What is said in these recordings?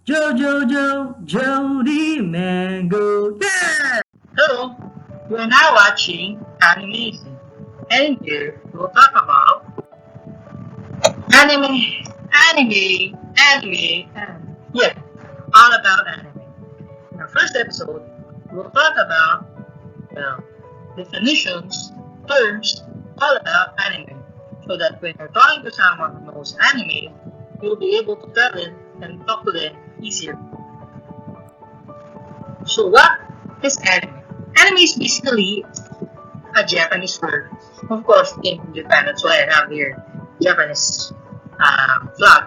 Joe, Jody, Mango, yeah! Hello, you are now watching ANIMAZING, and here we'll talk about anime, yeah, all about anime. In our first episode, we'll talk about, well, definitions, terms, all about anime, so that when you're talking to someone who knows anime, you'll be able to tell it and talk to them easier. So what is anime? Anime is basically a Japanese word. Of course, it came from Japan. That's why I have here Japanese flag.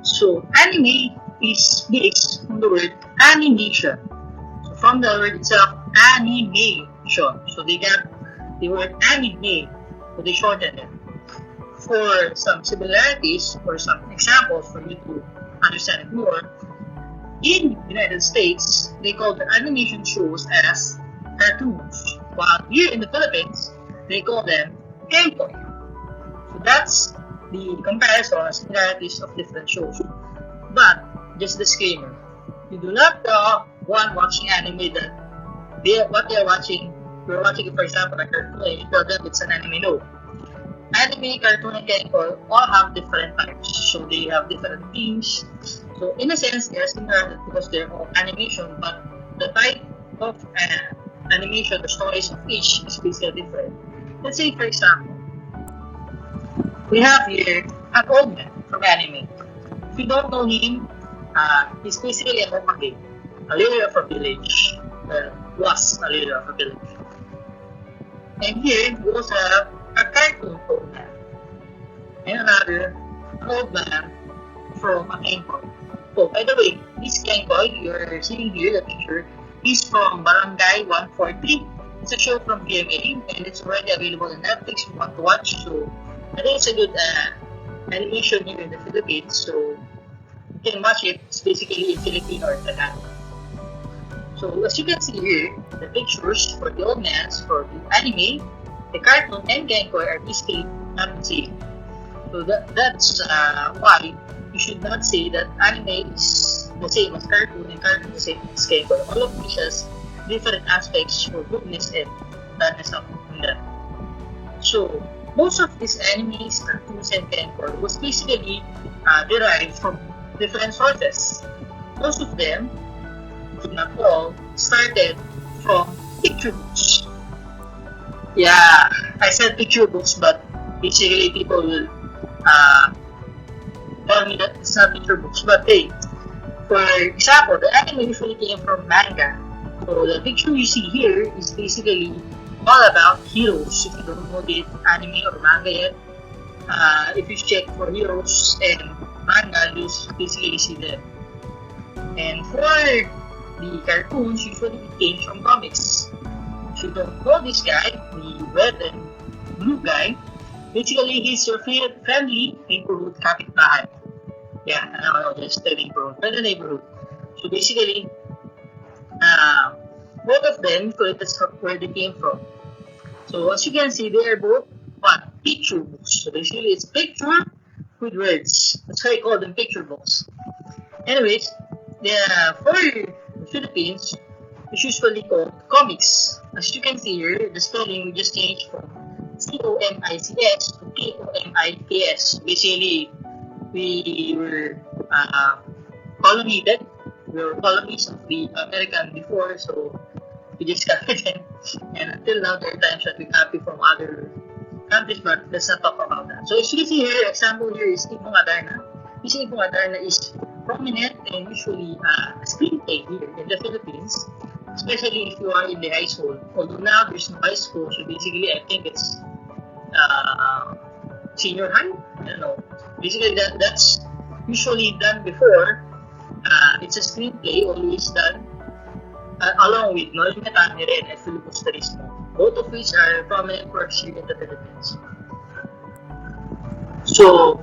So anime is based on the word animation. So from the word itself, animation. So they got the word anime, so they shortened it. For some similarities or some examples for you to understand it more, in the United States, they call the animation shows as cartoons, while here in the Philippines, they call them kenko. So that's the comparison or similarities of different shows. But just disclaimer, you do not tell one watching anime that what they are watching. You're watching, for example, a cartoon, and you tell them it's an anime. No, anime, cartoon, and kenko all have different types. So they have different themes. So in a sense, they are similar because they're all animation, but the type of animation, the stories of each is basically different. Let's say, for example, we have here an old man from anime. If you don't know him, he's basically a Hokage, a leader of a village. Was a leader of a village. And here we also have a cartoon old man. And another old man from a Kenko. Oh, by the way, this Kenko you're seeing here, the picture, is from Barangay 143. It's a show from PMA and it's already available on Netflix if you want to watch. So I think it's a good animation here in the Philippines. So you can watch it. It's basically in Filipino or Tagalog. So as you can see here, the pictures for the old mans, for the anime, the cartoon, and Kenko are basically not the same. So that's why you should not say that anime is the same as cartoon and cartoon is the same as Kenko. All of which has different aspects for goodness and badness of that. So most of these animes, cartoons, and Kenko was basically derived from different sources. Most of them, if not all, started from picture books. Yeah, I said picture books, but basically people will tell me that it's not picture books. But hey, for example, the anime usually came from manga. So the picture you see here is basically all about heroes. If you don't know the anime or manga yet, if you check for heroes and manga, you basically see them. And for the cartoons, usually it came from comics. If you don't know this guy, the red and blue guy, basically he's your friendly neighborhood kapitbahay. Yeah, I know, just the neighborhood, but the neighborhood. So basically, both of them, so that's where they came from. So as you can see, they are both what? Picture books. So basically, it's picture with words. That's why I call them picture books. Anyways, for the Philippines, it's usually called comics. As you can see here, the spelling we just changed from COMICS to KOMIKS. Basically, we were colonized. We were colonies of the American before, so we just copied them. And until now, there are times that we copy from other countries, but let's not talk about that. So as you can see here, example here is Ibong Adarna. This Ibong Adarna is prominent and usually a screenplay here in the Philippines, especially if you are in the high school. Although now there's no high school, so basically I think it's senior high. I don't know. Basically that's usually done before. It's a screenplay always done along with Noel Metanire and Filibusterismo, both of which are prominent works here in the Philippines. So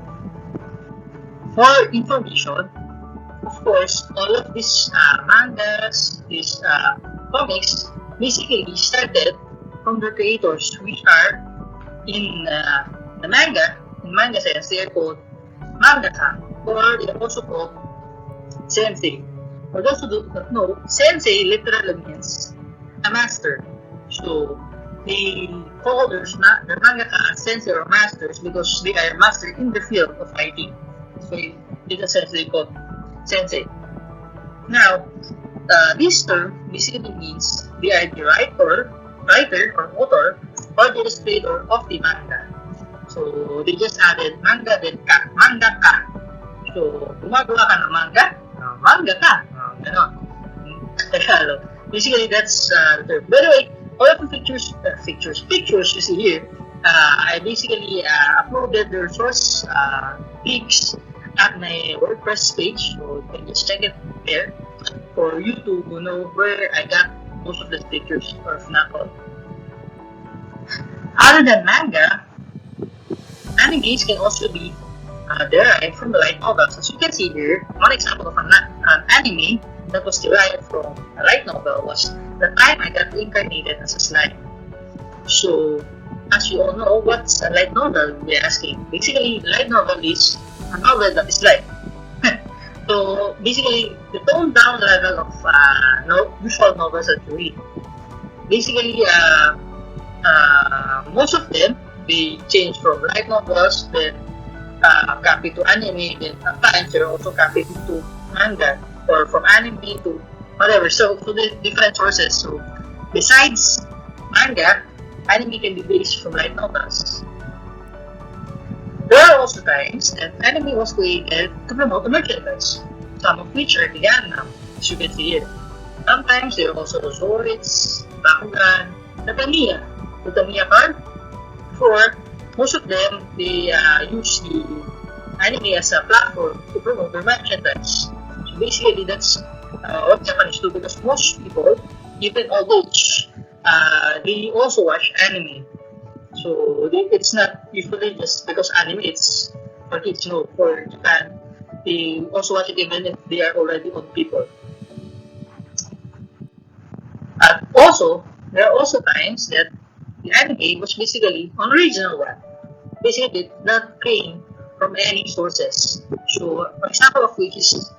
for information, of course, all of these mangas, these comics, basically started from the creators, which are in the manga. In manga sense, they are called mangaka, or they are also called sensei. For those who do not know, sensei literally means a master. So the co-authors, the mangaka are sensei or masters because they are master in the field of writing. So in a sense they call sensei. Now, this term basically means they are the writer or author or the illustrator of the manga. So they just added manga then ka, mangaka. So gumagawa ka ng manga, manga ka. Ganon. Tagalog. Basically, that's the term. By the way, all of the pictures you see here, I basically uploaded the source links at my WordPress page, so you can just check it there for you to know where I got most of the pictures, or if not all. Other than manga, animes can also be derived from the light novels. As you can see here, one example of an anime that was derived from a light novel was the time I got reincarnated as a slime. So, as you all know, what's a light novel, you'll be asking. Basically, light novel is a novel that is light. So, basically, the toned down level of usual novels that you read. Basically, most of them, they change from light novels, then copy to anime, then at times they're also copied to manga, or from anime to whatever. So the different sources. So besides manga, anime can be based from light novels. There are also times that anime was created to promote the merchandise, some of which are the Gundam, as you can see here. Sometimes there are also the Zoids, Bakugan, the Tamiya card. For most of them, they use the anime as a platform to promote their merchandise. So basically, that's what Japanese do, because most people, even adults, they also watch anime. So it's not usually just because anime it's for kids. No, for Japan, they also watch it even if they are already old people. And also, there are also times that the anime was basically an original one. Basically, it not came from any sources. So, an example of which is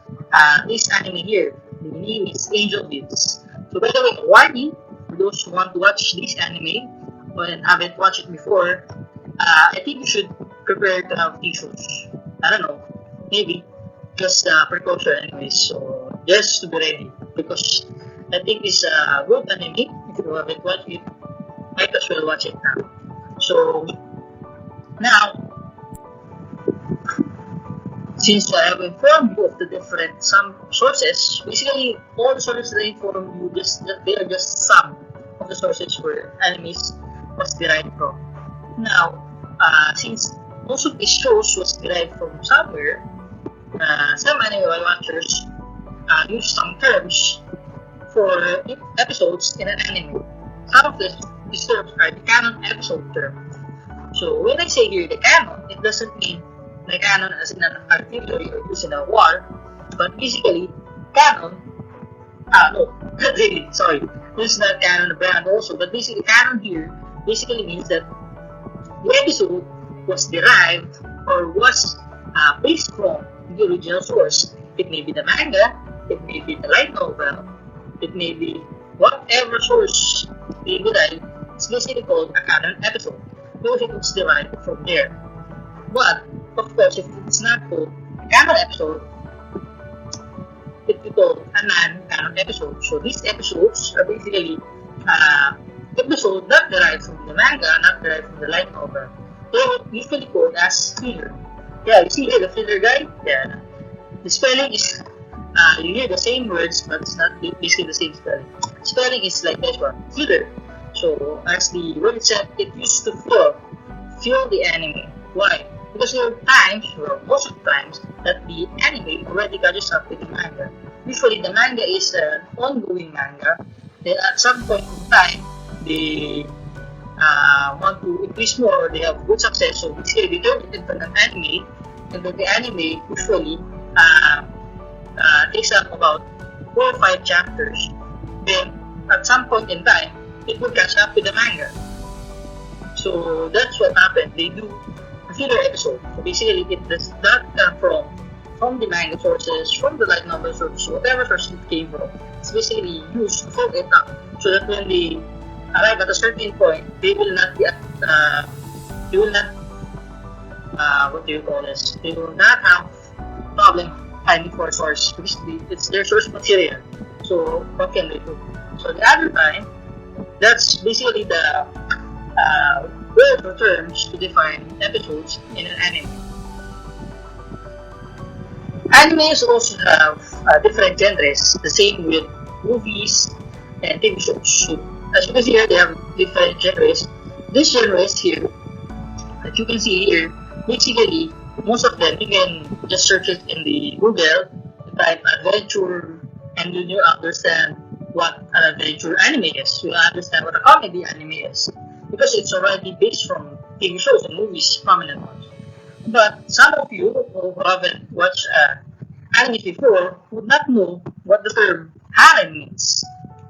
this anime here. The name is Angel Beats. So, by the way, warning for those who want to watch this anime and haven't watched it before, I think you should prepare to have tissues. I don't know, maybe just precaution anyways. So, just to be ready, because I think it's a good anime. If you haven't watched it, might as well watch it now. So, now, since I have informed you of the different some sources, basically all the sources that I informed you, they are just some of the sources where animes was derived from. Now, since most of these shows was derived from somewhere, some anime watchers use some terms for episodes in an anime. Some of these terms are the canon episode term. So when I say here the canon, it doesn't mean the canon as in an artillery or used in a war, but basically canon. No, not really. Sorry, this is not canon brand also, but basically canon here basically means that the episode was derived or was based from the original source. It may be the manga, it may be the light novel, it may be whatever source they derive. It's basically called a canon episode because it was derived from there. But of course, if it's not called a canon episode, it will be called a non-canon episode. So these episodes are basically episodes not derived from the manga, not derived from the light novel. They're usually called as filler. Yeah, you see here the filler guy? Yeah. The spelling is, you hear the same words, but it's not basically the same spelling. Spelling is like this one, filler. So, as the word itself, it used to fill the anime. Why? Because there are times, or most of the times, that the anime already catches up with the manga. Usually, the manga is an ongoing manga. Then, at some point in time, they want to increase more, they have good success, so basically they turn it into an anime, and then the anime usually takes up about 4 or 5 chapters. Then, at some point in time, it will catch up with the manga. So that's what happened. They do a filler episode. So basically, it does not come from from the manga sources, from the light novel sources, whatever source it came from. It's basically used to fold it up so that when they arrive at a certain point, they will not be they will not what do you call this? They will not have problem finding for a source because it's their source material. So what can they do? So the other time, that's basically the word or terms to define episodes in an anime. Animes also have different genres, the same with movies and TV shows. So, as you can see here, they have different genres. These genres here, that you can see here, basically, most of them, you can just search it in the Google, type adventure, and then you understand what an adventure anime is. You understand what a comedy anime is. Because it's already based from TV shows and movies, prominent ones. But some of you who haven't watched anime before would not know what the term harem means,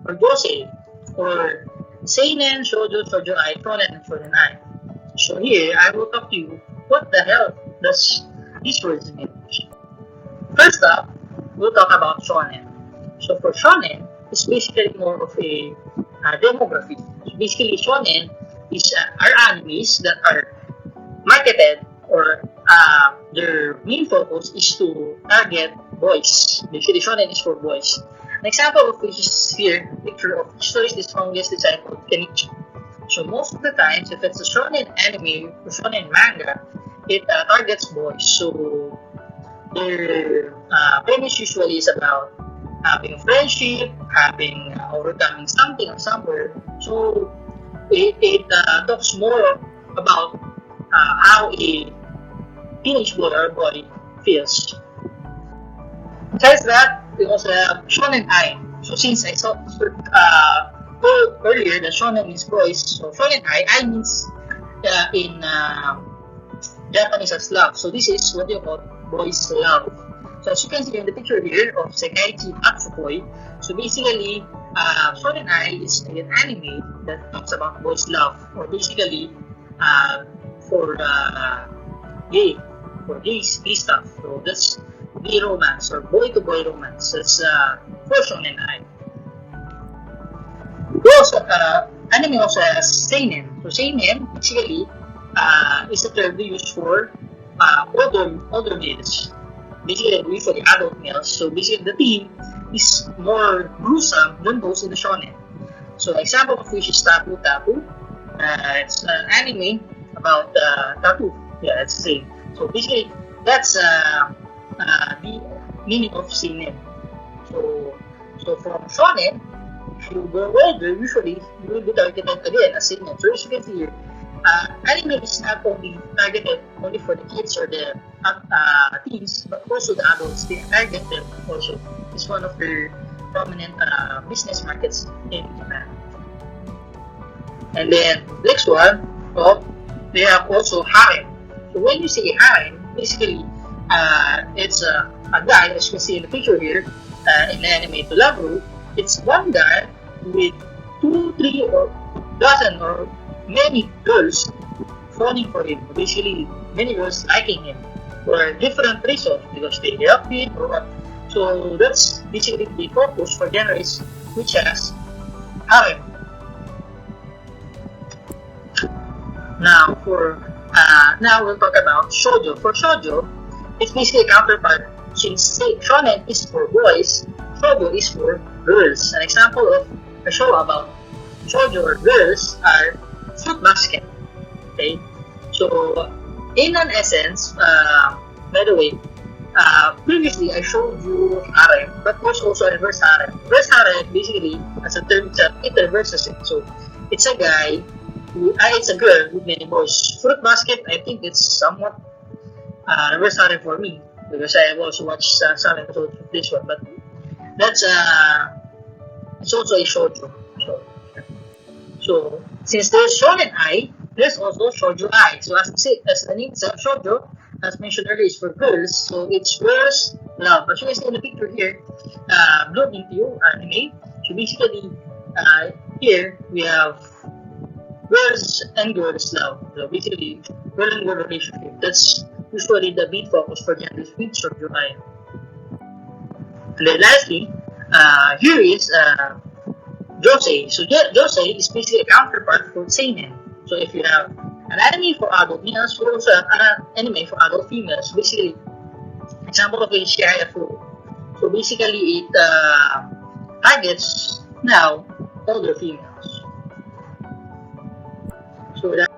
or josei, or seinen, shoujo, shoujo ai, shonen, and shonen ai. So here, I will talk to you what the hell does these words mean. First up, we'll talk about shonen. So for shonen, it's basically more of a demography. So basically, shonen is are animes that are marketed or their main focus is to target boys. Basically, shonen is for boys. An example of which is here, picture of History's the Strongest Disciple, Kenichi. So most of the times, if it's a shonen anime or shonen manga, it targets boys. So their premise usually is about having friendship, having overcoming something or somewhere. So it talks more about how a teenage boy or boy feels. Besides that, we also have shonen ai. So since I saw told earlier that shonen means boys, so shonen ai means in Japanese as love. So this is what you call boys love. So as you can see in the picture here of Sekaiichi Matsukoi, so basically shonen ai is an anime that talks about boys love, or basically for gay, for gay stuff. So that's gay romance or boy to boy romance. That's for shonen ai. Also, anime also has seinen. So seinen basically is a term we use for older males. Basically, usually adult males. So basically, the theme is more gruesome than those in the shonen. So example of which is Tattoo Tattoo. It's an anime about tattoo. Yeah, it's the same. So basically, that's the meaning of seinen. So from shonen, if you go older, usually you will be targeted again as seinen. So as you can see here, anime is not only targeted only for the kids or the teens, but also the adults. They target them also. It's one of their prominent business markets in Japan. And then next one, they have also harem. So when you say harem, basically it's a guy, as you can see in the picture here, in the anime to Love, it's one guy with 2, 3, or dozen or many girls falling for him. Basically, many girls liking him for different reasons because they help him or what. So that's basically the focus for genres which has harem. Now now we'll talk about shoujo. For shoujo, it's basically a counterpart. Since shonen is for boys, shoujo is for girls. An example of a show about shoujo or girls are Fruit Basket. Okay, so in an essence, by the way, previously I showed you harem, but there's also a reverse harem. Reverse harem basically, as a term, it reverses it. So it's a guy. It's a girl with many boys. Fruit Basket, I think it's somewhat reverse harem for me because I have also watched some episodes of this one. But that's it's also a shoujo. So since there's shonen ai, there's also shoujo ai. So as the name says, shoujo, as mentioned earlier, is for girls. So it's girls love. As you can see in the picture here, Blood into You anime. So basically, here we have girls and girls love. So basically, girl and girl relationship. That's usually the main focus for gender sweet shoujo ay. And then lastly, here is josei. So josei is basically a counterpart for seinen. So if you have an anime for adult males, you also have an anime for adult females. Basically, example of a Shiayafu. So basically, it targets now older females. So that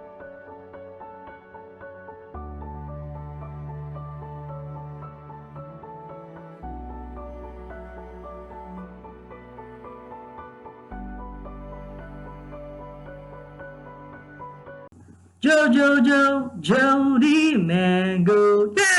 Joe, Joe, Joe, Jody Mango. Yeah!